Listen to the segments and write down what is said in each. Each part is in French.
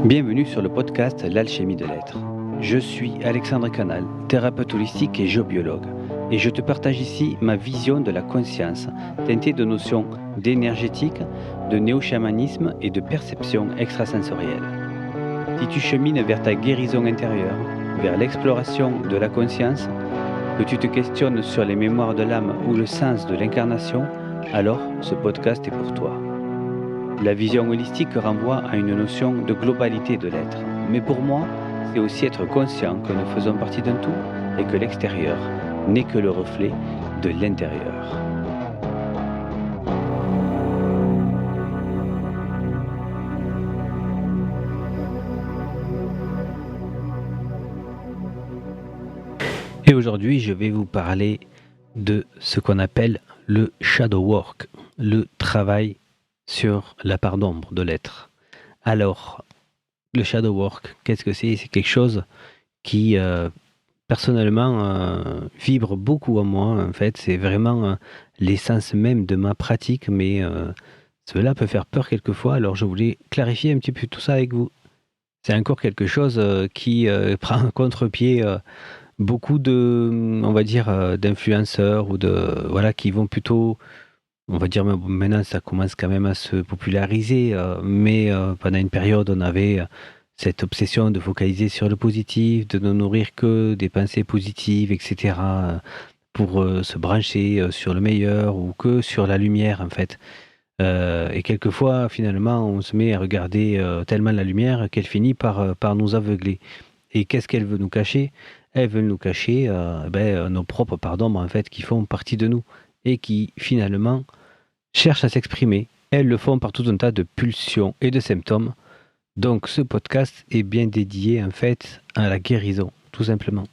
Bienvenue sur le podcast L'Alchimie de l'être. Je suis Alexandre Canal, thérapeute holistique et géobiologue, et je te partage ici ma vision de la conscience, teintée de notions d'énergétique, de néo-chamanisme et de perception extrasensorielle. Si tu chemines vers ta guérison intérieure, vers l'exploration de la conscience, que tu te questionnes sur les mémoires de l'âme ou le sens de l'incarnation, alors ce podcast est pour toi. La vision holistique renvoie à une notion de globalité de l'être. Mais pour moi, c'est aussi être conscient que nous faisons partie d'un tout et que l'extérieur n'est que le reflet de l'intérieur. Et aujourd'hui, je vais vous parler de ce qu'on appelle le shadow work, le travail sur la part d'ombre de l'être. Alors, le shadow work, qu'est-ce que c'est ? C'est quelque chose qui, personnellement, vibre beaucoup en moi. En fait, c'est vraiment l'essence même de ma pratique, mais cela peut faire peur quelquefois. Alors, je voulais clarifier un petit peu tout ça avec vous. C'est encore quelque chose qui prend un contre-pied beaucoup de, on va dire, d'influenceurs ou voilà, qui vont plutôt. On va dire maintenant ça commence quand même à se populariser, mais pendant une période on avait cette obsession de focaliser sur le positif, de ne nourrir que des pensées positives, etc. Pour se brancher sur le meilleur ou que sur la lumière en fait. Et quelquefois finalement on se met à regarder tellement la lumière qu'elle finit par nous aveugler. Et qu'est-ce qu'elle veut nous cacher ? Elle veut nous cacher nos propres parts d'ombre en fait qui font partie de nous et qui finalement cherchent à s'exprimer. Elles le font par tout un tas de pulsions et de symptômes. Donc ce podcast est bien dédié en fait à la guérison, tout simplement.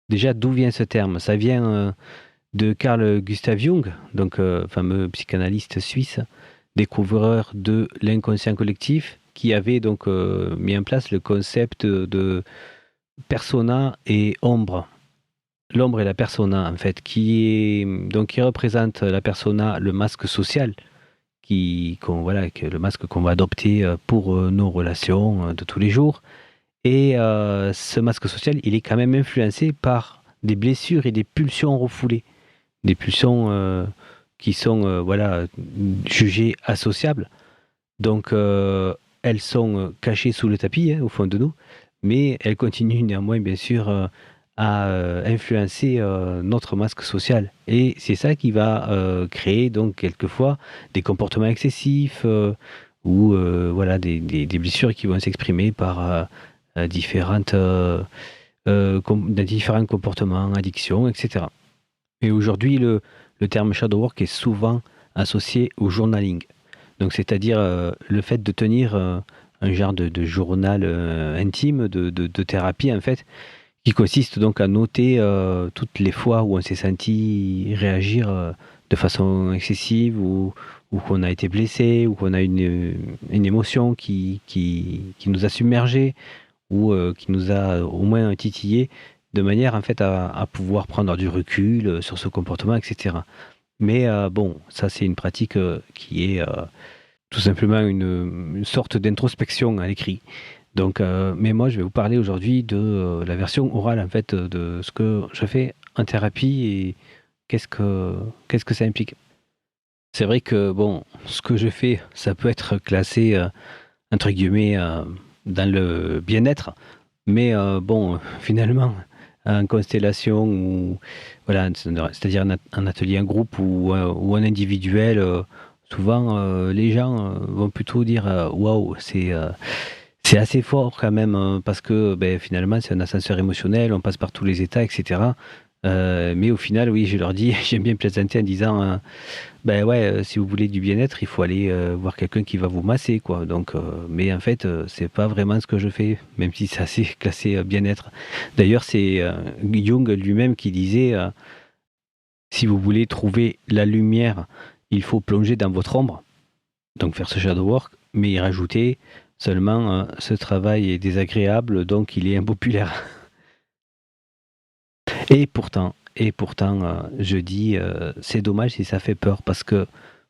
Déjà, d'où vient ce terme ? Ça vient de Carl Gustav Jung, donc fameux psychanalyste suisse, découvreur de l'inconscient collectif, qui avait donc mis en place le concept de persona et ombre. L'ombre et la persona, en fait, qui représente la persona, le masque social, le masque qu'on va adopter pour nos relations de tous les jours. Et ce masque social, il est quand même influencé par des blessures et des pulsions refoulées. Des pulsions qui sont jugées associables. Donc, elles sont cachées sous le tapis, au fond de nous, mais elles continuent néanmoins, bien sûr, à influencer notre masque social. Et c'est ça qui va créer donc quelquefois des comportements excessifs ou des blessures qui vont s'exprimer par différents comportements, addictions, etc. Et aujourd'hui, le terme shadow work est souvent associé au journaling. Donc, c'est-à-dire le fait de tenir un genre de journal intime, de thérapie en fait, qui consiste donc à noter toutes les fois où on s'est senti réagir de façon excessive ou qu'on a été blessé ou qu'on a une émotion qui nous a submergé ou qui nous a au moins titillé de manière en fait à pouvoir prendre du recul sur ce comportement, etc. Mais ça c'est une pratique qui est tout simplement une sorte d'introspection à l'écrit. Donc, mais moi, je vais vous parler aujourd'hui de la version orale, en fait, de ce que je fais en thérapie et qu'est-ce que ça implique. C'est vrai que, ce que je fais, ça peut être classé, entre guillemets, dans le bien-être, mais finalement, en constellation, ou voilà, c'est-à-dire un atelier, un groupe ou un individuel, souvent, les gens vont plutôt dire « Waouh, c'est assez fort quand même, parce que finalement, c'est un ascenseur émotionnel, on passe par tous les états, etc. » Mais au final, oui, je leur dis, j'aime bien plaisanter en disant si vous voulez du bien-être, il faut aller voir quelqu'un qui va vous masser, quoi. Donc, mais en fait, c'est pas vraiment ce que je fais, même si c'est assez classé bien-être. D'ailleurs, c'est Jung lui-même qui disait si vous voulez trouver la lumière, il faut plonger dans votre ombre, donc faire ce shadow work, mais y rajouter seulement ce travail est désagréable, donc il est impopulaire. Et pourtant, je dis, c'est dommage si ça fait peur, parce que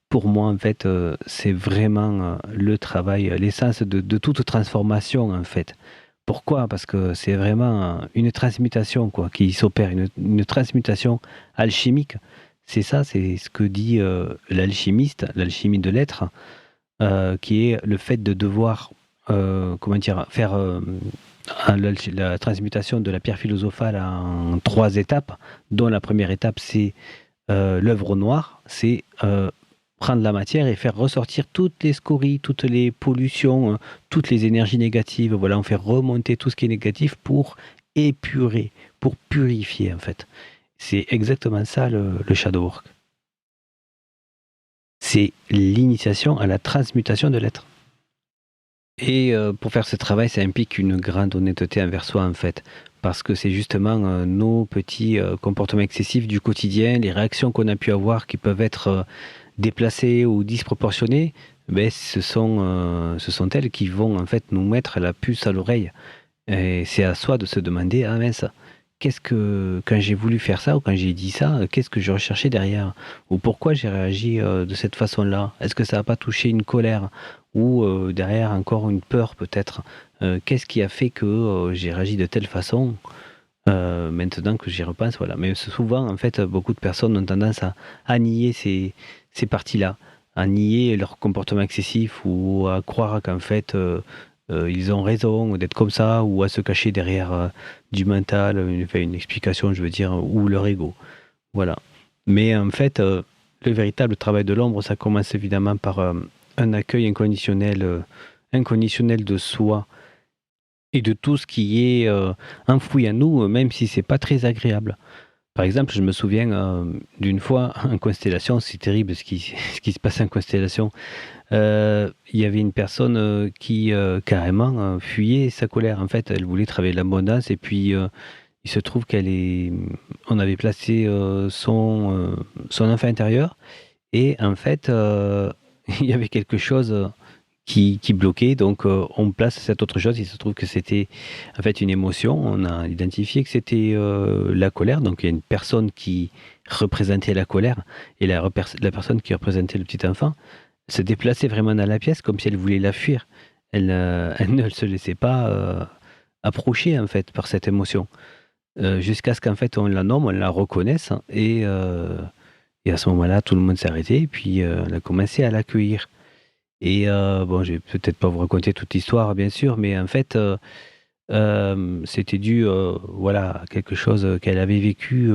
pour moi, en fait, c'est vraiment, le travail, l'essence de toute transformation, en fait. Pourquoi? Parce que c'est vraiment, une transmutation, quoi, qui s'opère, une transmutation alchimique. C'est ça, c'est ce que dit, l'alchimiste, l'alchimie de l'être, qui est le fait de devoir, comment dire? Faire, la transmutation de la pierre philosophale en 3 étapes, dont la première étape, c'est l'œuvre au noir, c'est prendre la matière et faire ressortir toutes les scories, toutes les pollutions, toutes les énergies négatives. Voilà, on fait remonter tout ce qui est négatif pour épurer, pour purifier en fait. C'est exactement ça le shadow work. C'est l'initiation à la transmutation de l'être. Et pour faire ce travail, ça implique une grande honnêteté envers soi en fait. Parce que c'est justement nos petits comportements excessifs du quotidien, les réactions qu'on a pu avoir qui peuvent être déplacées ou disproportionnées, ben, ce sont elles qui vont en fait nous mettre la puce à l'oreille. Et c'est à soi de se demander, ah mince, quand j'ai voulu faire ça ou quand j'ai dit ça, qu'est-ce que je recherchais derrière? Ou pourquoi j'ai réagi de cette façon-là? Est-ce que ça n'a pas touché une colère? Ou derrière encore une peur peut-être? Qu'est-ce qui a fait que j'ai réagi de telle façon? Maintenant que j'y repense, voilà. Mais souvent, en fait, beaucoup de personnes ont tendance à nier ces parties-là, à nier leur comportement excessif ou à croire qu'en fait, ils ont raison d'être comme ça ou à se cacher derrière du mental, une explication, je veux dire, ou leur ego. Voilà. Mais en fait, le véritable travail de l'ombre, ça commence évidemment par un accueil inconditionnel de soi et de tout ce qui est enfoui en nous, même si c'est pas très agréable. Par exemple, je me souviens d'une fois en constellation, c'est terrible ce qui se passe en constellation. Il y avait une personne qui carrément fuyait sa colère. En fait, elle voulait travailler l'abondance et puis il se trouve on avait placé son enfant intérieur et en fait, il y avait quelque chose qui bloquait. Donc, on place cette autre chose. Il se trouve que c'était en fait une émotion. On a identifié que c'était la colère. Donc, il y a une personne qui représentait la colère et la personne qui représentait le petit enfant se déplaçait vraiment dans la pièce comme si elle voulait la fuir. Elle ne se laissait pas approcher en fait par cette émotion. Jusqu'à ce qu'en fait on la nomme, on la reconnaisse et à ce moment-là, tout le monde s'est arrêté et puis on a commencé à l'accueillir. Et bon, je vais peut-être pas vous raconter toute l'histoire, bien sûr, mais en fait, c'était dû, voilà, à quelque chose qu'elle avait vécu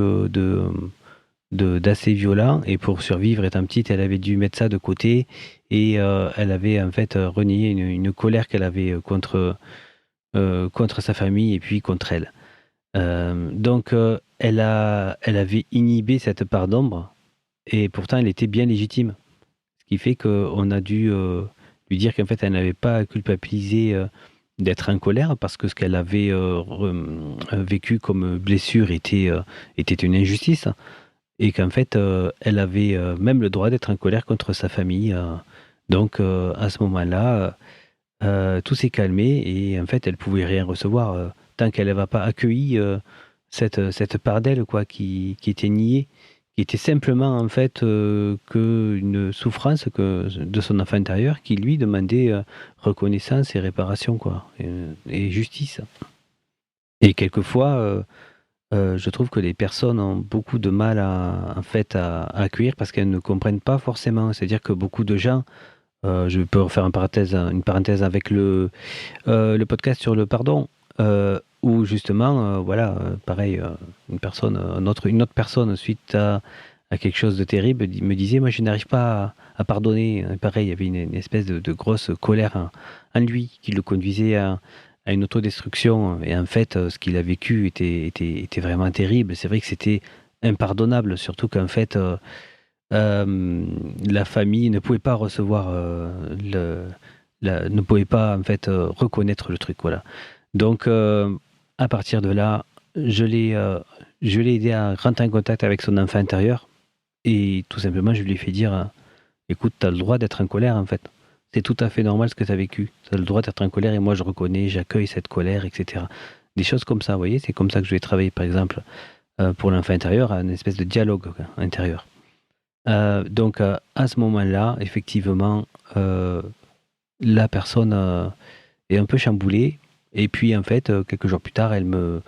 d'assez violent. Et pour survivre, étant petite, elle avait dû mettre ça de côté. Et elle avait en fait renié une colère qu'elle avait contre sa famille et puis contre elle. Donc, elle avait inhibé cette part d'ombre. Et pourtant, elle était bien légitime. Ce qui fait qu'on a dû lui dire qu'en fait, elle n'avait pas à culpabiliser d'être en colère parce que ce qu'elle avait vécu comme blessure était une injustice et qu'en fait, elle avait même le droit d'être en colère contre sa famille. Donc, à ce moment-là, tout s'est calmé et en fait, elle pouvait rien recevoir tant qu'elle n'avait pas accueilli cette part d'elle quoi, qui était niée, qui était simplement en fait qu'une souffrance de son enfant intérieur qui lui demandait reconnaissance et réparation quoi, et justice. Et quelquefois, je trouve que les personnes ont beaucoup de mal en fait, à accueillir parce qu'elles ne comprennent pas forcément. C'est-à-dire que beaucoup de gens, je peux refaire une parenthèse avec le podcast sur le pardon, où justement, voilà, pareil, une autre personne, suite à quelque chose de terrible, me disait, moi, je n'arrive pas à pardonner. Pareil, il y avait une espèce de grosse colère en lui qui le conduisait à une autodestruction. Et en fait, ce qu'il a vécu était vraiment terrible. C'est vrai que c'était impardonnable, surtout qu'en fait, la famille ne pouvait pas recevoir ne pouvait pas en fait reconnaître le truc, voilà. Donc à partir de là, je l'ai euh, je l'ai aidé à rentrer en contact avec son enfant intérieur et tout simplement je lui ai fait dire écoute, tu as le droit d'être en colère en fait. C'est tout à fait normal ce que tu as vécu. Tu as le droit d'être en colère et moi je reconnais, j'accueille cette colère, etc. Des choses comme ça, vous voyez, c'est comme ça que je vais travailler par exemple pour l'enfant intérieur, une espèce de dialogue quoi, intérieur. Donc à ce moment-là, effectivement, la personne, est un peu chamboulée et puis en fait, quelques jours plus tard, elle me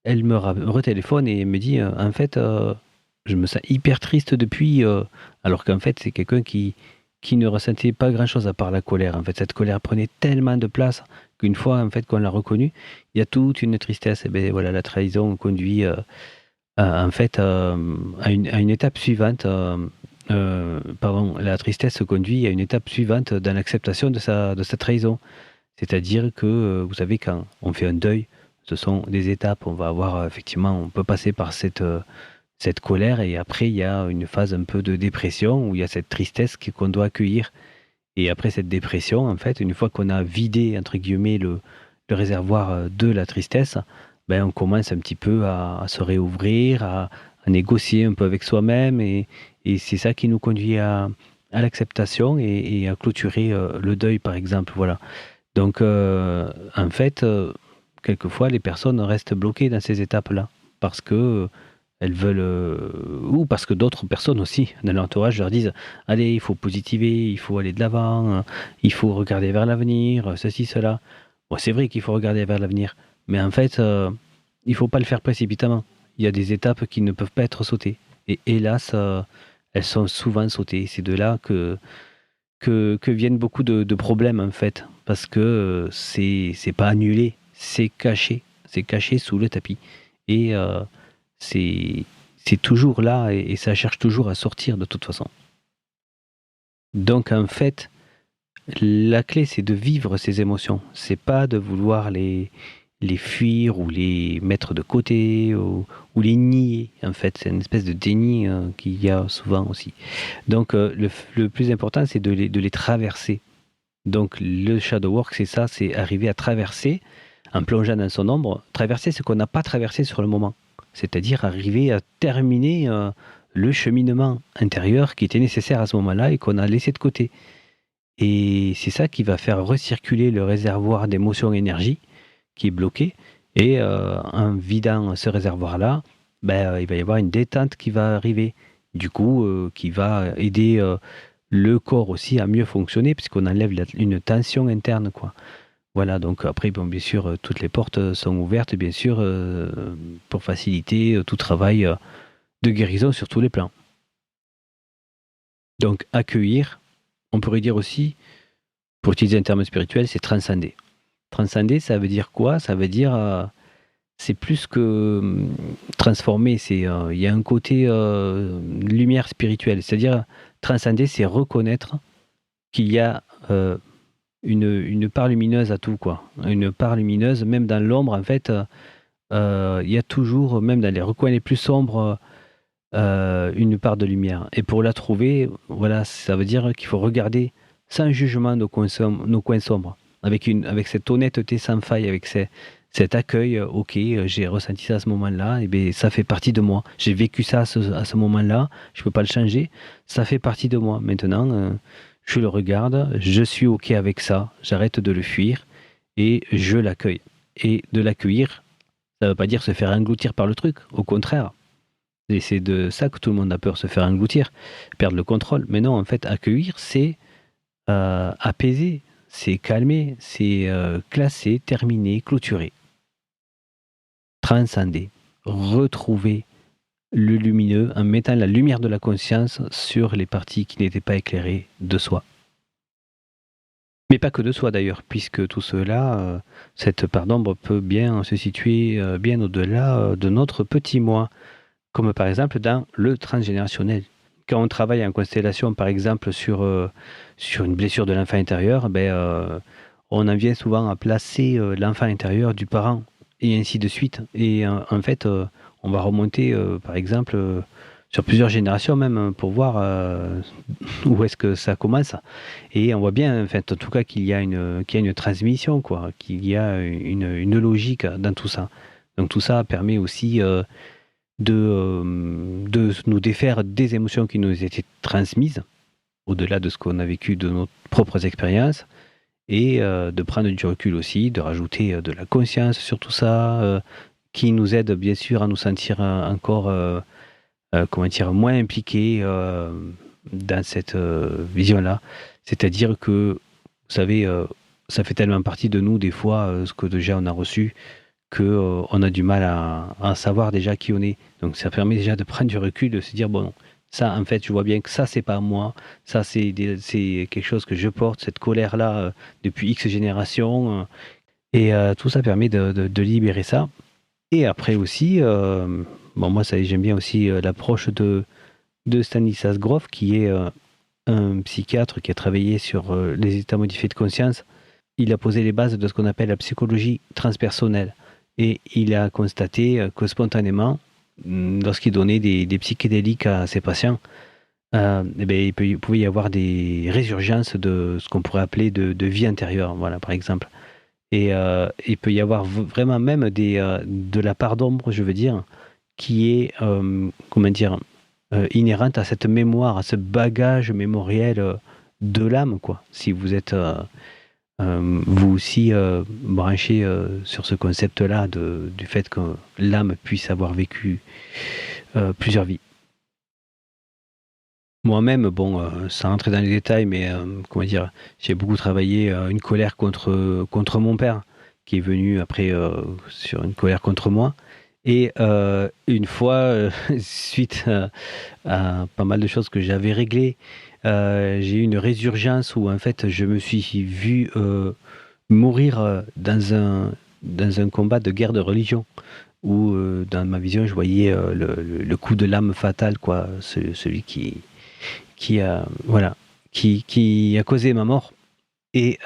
retéléphone et me dit, «En fait, je me sens hyper triste depuis», alors qu'en fait, c'est quelqu'un qui ne ressentait pas grand-chose à part la colère. En fait, cette colère prenait tellement de place qu'une fois, en fait, qu'on l'a reconnue, il y a toute une tristesse et beh, voilà, la trahison conduit, en fait, à une étape suivante, pardon, la tristesse conduit à une étape suivante dans l'acceptation de sa trahison. C'est-à-dire que, vous savez, quand on fait un deuil, ce sont des étapes. On va avoir, effectivement, on peut passer par cette colère et après il y a une phase un peu de dépression où il y a cette tristesse qu'on doit accueillir et après cette dépression, en fait, une fois qu'on a «vidé» entre guillemets le réservoir, de la tristesse, ben, on commence un petit peu à se réouvrir, à négocier un peu avec soi-même et c'est ça qui nous conduit à l'acceptation et à clôturer, le deuil, par exemple, voilà. Donc, en fait, quelquefois, les personnes restent bloquées dans ces étapes-là parce que, elles veulent, ou parce que d'autres personnes aussi, dans leur entourage, leur disent: «Allez, il faut positiver, il faut aller de l'avant, il faut regarder vers l'avenir, ceci, cela». Bon, c'est vrai qu'il faut regarder vers l'avenir, mais en fait, il faut pas le faire précipitamment. Il y a des étapes qui ne peuvent pas être sautées et hélas, elles sont souvent sautées. C'est de là que viennent beaucoup de problèmes, en fait, parce que, c'est pas annulé, c'est caché sous le tapis et c'est c'est toujours là et ça cherche toujours à sortir de toute façon. Donc en fait, la clé, c'est de vivre ces émotions. C'est pas de vouloir les fuir ou les mettre de côté ou les nier, en fait. C'est une espèce de déni, qu'il y a souvent aussi. Donc le plus important, c'est de les traverser. Donc le shadow work, c'est ça, c'est arriver à traverser, en plongeant dans son ombre, traverser ce qu'on n'a pas traversé sur le moment. C'est-à-dire arriver à terminer, le cheminement intérieur qui était nécessaire à ce moment-là et qu'on a laissé de côté. Et c'est ça qui va faire recirculer le réservoir d'émotions énergie qui est bloqué et en vidant ce réservoir-là, ben, il va y avoir une détente qui va arriver. Du coup, qui va aider, le corps aussi à mieux fonctionner puisqu'on enlève une tension interne, quoi. Voilà, donc après, bon, bien sûr, toutes les portes, sont ouvertes, bien sûr, pour faciliter, tout travail, de guérison sur tous les plans. Donc accueillir, on pourrait dire aussi, pour utiliser un terme spirituel, c'est transcender. Transcender, ça veut dire quoi? Ça veut dire, c'est plus que, transformer, il y a un côté, lumière spirituelle. C'est-à-dire, transcender, c'est reconnaître qu'il y a, une part lumineuse à tout, quoi. Une part lumineuse, même dans l'ombre, en fait, il y a toujours, même dans les recoins les plus sombres, une part de lumière et pour la trouver, voilà, ça veut dire qu'il faut regarder sans jugement nos coins sombres, avec cette honnêteté sans faille, avec cet accueil, «OK, j'ai ressenti ça à ce moment-là et beh, ça fait partie de moi. J'ai vécu ça à ce moment-là, je peux pas le changer, ça fait partie de moi. Maintenant, je le regarde, je suis OK avec ça, j'arrête de le fuir et je l'accueille» et de l'accueillir, ça veut pas dire se faire engloutir par le truc, au contraire. Et c'est de ça que tout le monde a peur, se faire engloutir, perdre le contrôle. Mais non, en fait, accueillir, c'est, apaiser, c'est calmer, c'est, classer, terminer, clôturer, transcender, retrouver le lumineux en mettant la lumière de la conscience sur les parties qui n'étaient pas éclairées de soi. Mais pas que de soi d'ailleurs, puisque tout cela, cette part d'ombre peut bien se situer, bien au-delà, de notre petit moi. Comme par exemple dans le transgénérationnel. Quand on travaille en constellation, par exemple, sur une blessure de l'enfant intérieur, ben, on en vient souvent à placer, l'enfant intérieur du parent et ainsi de suite. Et en fait, on va remonter, par exemple, sur plusieurs générations même, pour voir, où est-ce que ça commence. Et on voit bien, en fait, en tout cas, qu'il y a une transmission, quoi, qu'il y a une logique dans tout ça. Donc tout ça permet aussi, de nous défaire des émotions qui nous étaient transmises, au-delà de ce qu'on a vécu de nos propres expériences et de prendre du recul aussi, de rajouter, de la conscience sur tout ça, qui nous aide bien sûr à nous sentir, encore, comment dire, moins impliqués dans cette vision-là. C'est-à-dire que, vous savez, ça fait tellement partie de nous des fois, ce que déjà on a reçu, que on a du mal à savoir déjà qui on est. Donc ça permet déjà de prendre du recul, de se dire bon, ça en fait, je vois bien que ça c'est pas moi, ça c'est quelque chose que je porte, cette colère-là depuis X générations, et tout ça permet de libérer ça. Et après aussi, bon moi ça j'aime bien aussi l'approche de Stanislas Grof, qui est un psychiatre qui a travaillé sur les états modifiés de conscience. Il a posé les bases de ce qu'on appelle la psychologie transpersonnelle. Et il a constaté que spontanément, lorsqu'il donnait des psychédéliques à ses patients, eh bien, il pouvait y avoir des résurgences de ce qu'on pourrait appeler de vie intérieure, voilà, par exemple. Et il peut y avoir vraiment même de la part d'ombre, je veux dire, qui est, comment dire, inhérente à cette mémoire, à ce bagage mémoriel de l'âme, quoi. Si vous êtes vous aussi branché sur ce concept-là du fait que l'âme puisse avoir vécu plusieurs vies. Moi-même, bon, sans rentrer dans les détails, mais comment dire, j'ai beaucoup travaillé une colère contre mon père, qui est venu après sur une colère contre moi. Et une fois, suite à pas mal de choses que j'avais réglées, j'ai eu une résurgence où en fait je me suis vu mourir dans un combat de guerre de religion, où dans ma vision je voyais le coup de l'âme fatale, quoi, celui qui a, voilà, qui a causé ma mort. Et,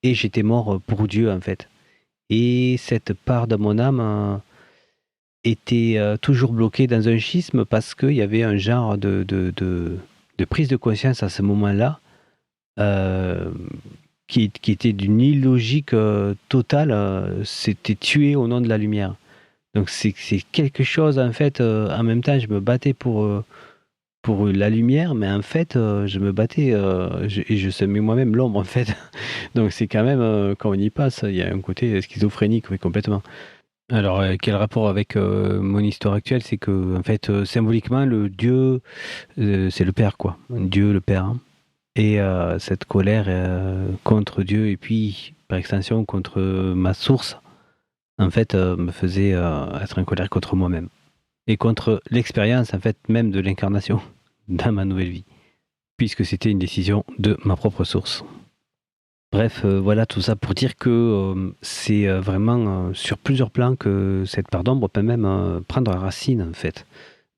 et j'étais mort pour Dieu en fait. Et cette part de mon âme était toujours bloquée dans un schisme, parce qu'il y avait un genre de prise de conscience à ce moment-là euh, qui était d'une illogique totale. C'était tué au nom de la lumière. Donc c'est quelque chose, en fait, en même temps, je me battais pour la lumière, mais en fait, je me battais et je semais moi-même l'ombre, en fait. Donc c'est quand même, quand on y passe, il y a un côté schizophrénique, oui, complètement. Alors, quel rapport avec mon histoire actuelle? C'est que, en fait, symboliquement, le Dieu, c'est le Père, quoi. Dieu, le Père, hein. Et cette colère contre Dieu, et puis, par extension, contre ma source, en fait, me faisait être en colère contre moi-même. Et contre l'expérience, en fait, même de l'incarnation dans ma nouvelle vie, puisque c'était une décision de ma propre source. Bref, voilà tout ça pour dire que c'est vraiment sur plusieurs plans que cette part d'ombre peut même prendre racine, en fait.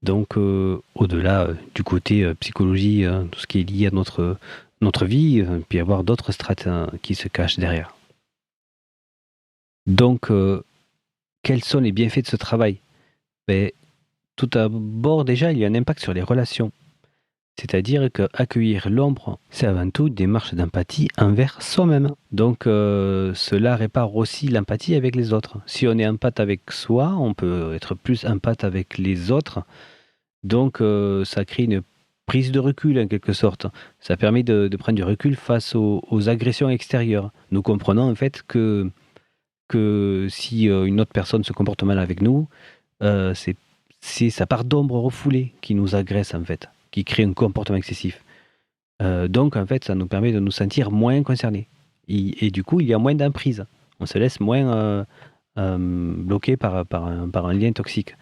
Donc, au-delà du côté psychologie, tout ce qui est lié à notre vie, puis avoir d'autres strates qui se cachent derrière. Donc, quels sont les bienfaits de ce travail? Ben, tout d'abord, déjà, il y a un impact sur les relations. C'est-à-dire qu'accueillir l'ombre, c'est avant tout une démarche d'empathie envers soi-même. Donc cela répare aussi l'empathie avec les autres. Si on est empathe avec soi, on peut être plus empathe avec les autres. Donc ça crée une prise de recul en quelque sorte. Ça permet de prendre du recul face aux agressions extérieures. Nous comprenons en fait que si une autre personne se comporte mal avec nous, c'est sa part d'ombre refoulée qui nous agresse en fait, qui crée un comportement excessif. Donc en fait, ça nous permet de nous sentir moins concernés. Et du coup, il y a moins d'emprise. On se laisse moins bloqué par un lien toxique.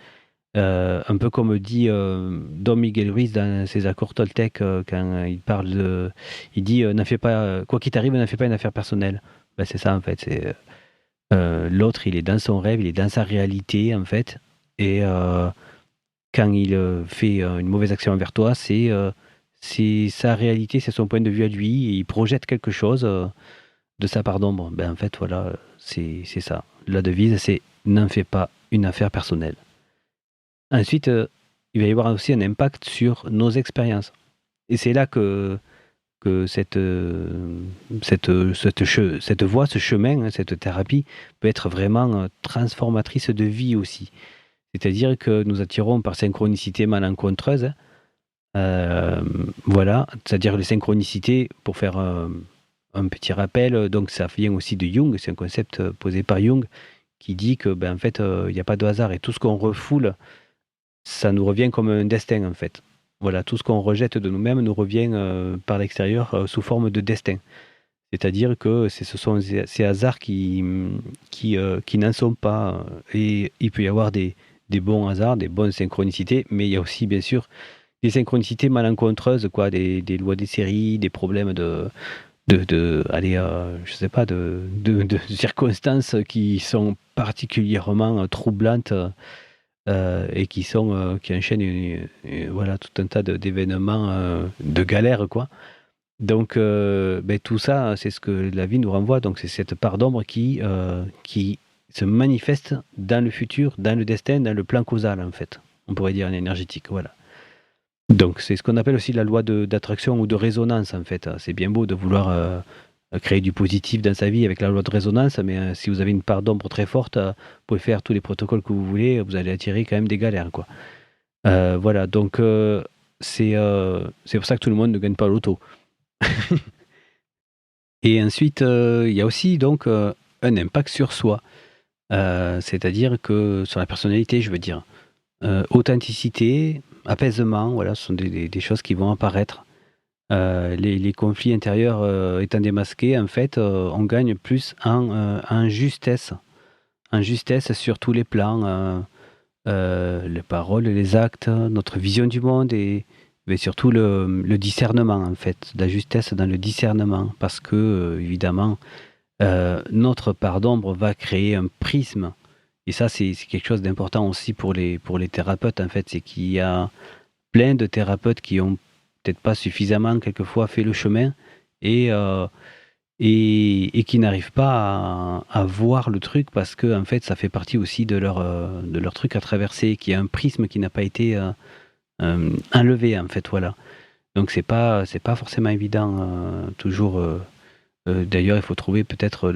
Un peu comme dit Don Miguel Ruiz dans ses accords Toltec, quand il parle il dit n'en fais pas, quoi qu'il t'arrive, n'en fais pas une affaire personnelle. Ben, c'est ça en fait. C'est, l'autre, il est dans son rêve, il est dans sa réalité en fait. Et quand il fait une mauvaise action envers toi, c'est sa réalité, c'est son point de vue à lui, et il projette quelque chose de sa part d'ombre. Ben, en fait, voilà, c'est ça. La devise, c'est n'en fais pas une affaire personnelle. Ensuite, il va y avoir aussi un impact sur nos expériences. Et c'est là que cette voie, ce chemin, hein, cette thérapie peut être vraiment transformatrice de vie aussi. C'est-à-dire que nous attirons par synchronicité malencontreuse. Voilà, c'est-à-dire les synchronicités, pour faire un petit rappel, donc ça vient aussi de Jung, c'est un concept posé par Jung qui dit que ben, en fait, il n'y a pas de hasard, et tout ce qu'on refoule ça nous revient comme un destin, en fait. Voilà, tout ce qu'on rejette de nous-mêmes nous revient, par l'extérieur, sous forme de destin. C'est-à-dire que ce sont ces hasards qui n'en sont pas, et il peut y avoir des bons hasards, des bonnes synchronicités, mais il y a aussi, bien sûr, des synchronicités malencontreuses, quoi, des lois des séries, des problèmes allez, je sais pas, de circonstances qui sont particulièrement troublantes, et qui enchaînent voilà, tout un tas d'événements, de galères, quoi. Donc, tout ça, c'est ce que la vie nous renvoie. Donc, c'est cette part d'ombre qui se manifeste dans le futur, dans le destin, dans le plan causal, en fait. On pourrait dire en énergétique, voilà. Donc, c'est ce qu'on appelle aussi la loi d'attraction ou de résonance, en fait. C'est bien beau de vouloir créer du positif dans sa vie avec la loi de résonance, mais si vous avez une part d'ombre très forte, vous pouvez faire tous les protocoles que vous voulez, vous allez attirer quand même des galères, quoi. Voilà, donc c'est pour ça que tout le monde ne gagne pas au loto. Et ensuite, il y a aussi donc un impact sur soi, c'est-à-dire que sur la personnalité, je veux dire. Authenticité, apaisement, voilà, ce sont des choses qui vont apparaître. Les conflits intérieurs étant démasqués, en fait, on gagne plus en justesse sur tous les plans, les paroles, les actes, notre vision du monde mais surtout le discernement, en fait, la justesse dans le discernement, parce que, évidemment, notre part d'ombre va créer un prisme. Et ça, c'est quelque chose d'important aussi pour les thérapeutes, en fait. C'est qu'il y a plein de thérapeutes qui ont peut-être pas suffisamment, quelquefois, fait le chemin et, euh, et qui n'arrivent pas à voir le truc parce que, en fait, ça fait partie aussi de leur truc à traverser, qu'il y a un prisme qui n'a pas été enlevé, en fait, voilà. Donc, c'est pas forcément évident, toujours. D'ailleurs, il faut trouver peut-être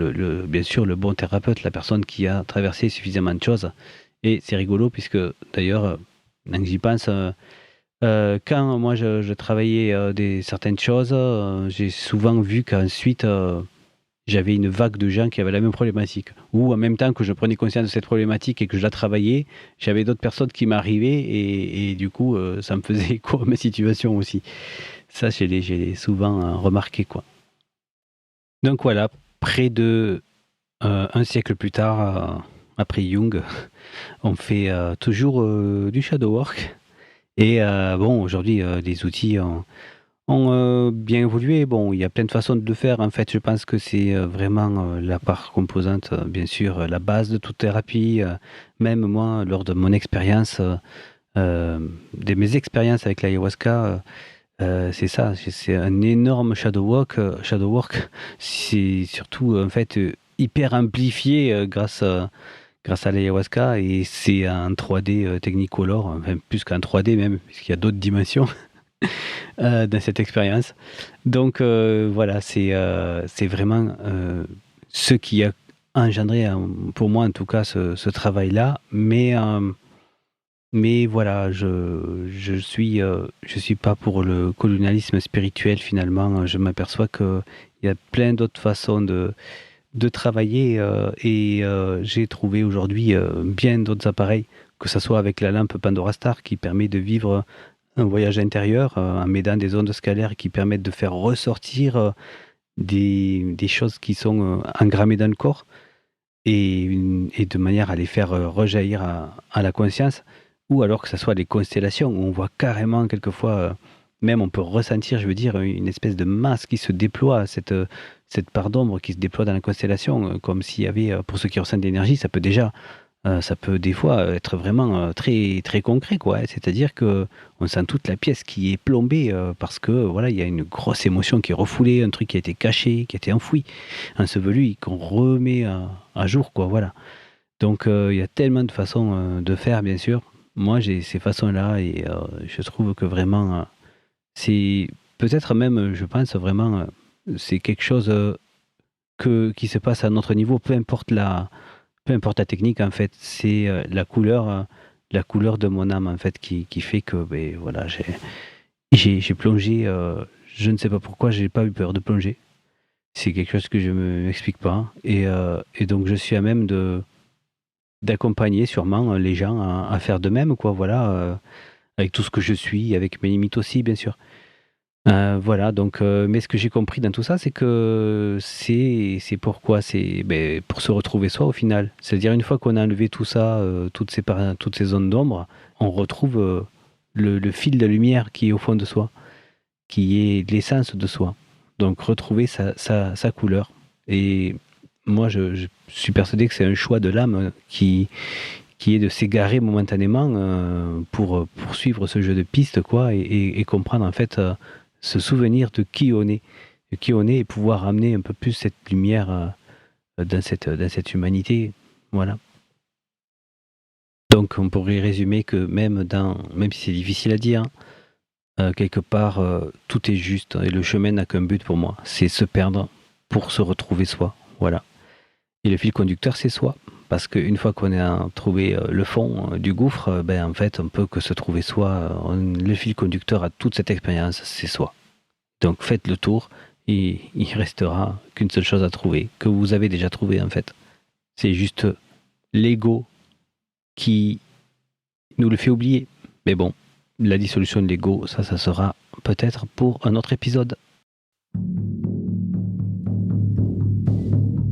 bien sûr le bon thérapeute, la personne qui a traversé suffisamment de choses. Et c'est rigolo puisque d'ailleurs, maintenant que j'y pense, quand moi je travaillais certaines choses, j'ai souvent vu qu'ensuite j'avais une vague de gens qui avaient la même problématique. Ou en même temps que je prenais conscience de cette problématique et que je la travaillais, j'avais d'autres personnes qui m'arrivaient et du coup ça me faisait écho à ma situation aussi. Ça, j'ai souvent remarqué, quoi. Donc voilà, près de un siècle plus tard, après Jung, on fait toujours du shadow work. Et bon, aujourd'hui, les outils ont bien évolué. Bon, il y a plein de façons de le faire. En fait, je pense que c'est vraiment la part composante, bien sûr, la base de toute thérapie. Même moi, lors de mon expérience, de mes expériences avec l'ayahuasca, c'est ça, c'est un énorme shadow work. C'est surtout, en fait, hyper amplifié grâce à l'ayahuasca et c'est un 3D Technicolor, enfin, plus qu'un 3D même, puisqu'il y a d'autres dimensions dans cette expérience. Donc voilà, c'est vraiment ce qui a engendré, pour moi en tout cas, ce travail-là. Mais voilà, je suis pas pour le colonialisme spirituel finalement. Je m'aperçois qu'il y a plein d'autres façons de travailler et j'ai trouvé aujourd'hui bien d'autres appareils, que ce soit avec la lampe Pandora Star qui permet de vivre un voyage intérieur en m'aidant des ondes scalaires qui permettent de faire ressortir des choses qui sont engrammées dans le corps et de manière à les faire rejaillir à la conscience, ou alors que ce soit les constellations où on voit carrément quelquefois, même on peut ressentir, je veux dire, une espèce de masse qui se déploie, cette part d'ombre qui se déploie dans la constellation, comme s'il y avait, pour ceux qui ressentent de l'énergie, ça peut des fois être vraiment très, très concret, quoi. C'est-à-dire que on sent toute la pièce qui est plombée parce que voilà, il y a une grosse émotion qui est refoulée, un truc qui a été caché, qui a été enfoui, enseveli, qu'on remet à jour, quoi. Voilà. Donc il y a tellement de façons de faire, bien sûr. Moi, j'ai ces façons-là et je trouve que vraiment, c'est peut-être même, je pense vraiment, c'est quelque chose qui se passe à notre niveau, peu importe la technique, en fait, c'est la couleur de mon âme, en fait, qui fait que, ben, voilà, j'ai plongé. Je ne sais pas pourquoi, j'ai pas eu peur de plonger. C'est quelque chose que je m'explique pas. Et donc, je suis à même d'accompagner sûrement les gens à faire de même, quoi, voilà, avec tout ce que je suis, avec mes limites aussi, bien sûr. Voilà, donc mais ce que j'ai compris dans tout ça, c'est que c'est pourquoi? C'est, beh, pour se retrouver soi, au final. C'est-à-dire une fois qu'on a enlevé tout ça, toutes ces zones d'ombre, on retrouve, le fil de lumière qui est au fond de soi, qui est l'essence de soi. Donc retrouver sa couleur et moi, je suis persuadé que c'est un choix de l'âme, qui est de s'égarer momentanément, pour poursuivre ce jeu de piste, quoi, et comprendre, en fait, se souvenir de qui on est et pouvoir amener un peu plus cette lumière, dans cette humanité. Voilà. Donc on pourrait résumer que même si c'est difficile à dire, quelque part, tout est juste et le chemin n'a qu'un but pour moi, c'est se perdre pour se retrouver soi, voilà. Et le fil conducteur, c'est soi. Parce qu'une fois qu'on a trouvé, le fond, du gouffre, ben, en fait, on peut que se trouver soi, le fil conducteur à toute cette expérience, c'est soi. Donc faites le tour et il restera qu'une seule chose à trouver, que vous avez déjà trouvé, en fait. C'est juste l'ego qui nous le fait oublier. Mais bon, la dissolution de l'ego, ça sera peut-être pour un autre épisode.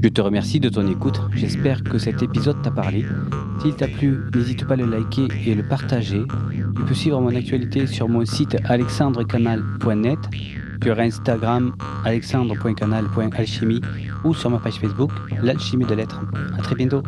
Je te remercie de ton écoute, j'espère que cet épisode t'a parlé. S'il t'a plu, n'hésite pas à le liker et le partager. Tu peux suivre mon actualité sur mon site alexandrecanal.net, sur Instagram alexandre.canal.alchimie ou sur ma page Facebook, l'alchimie de l'être. À très bientôt.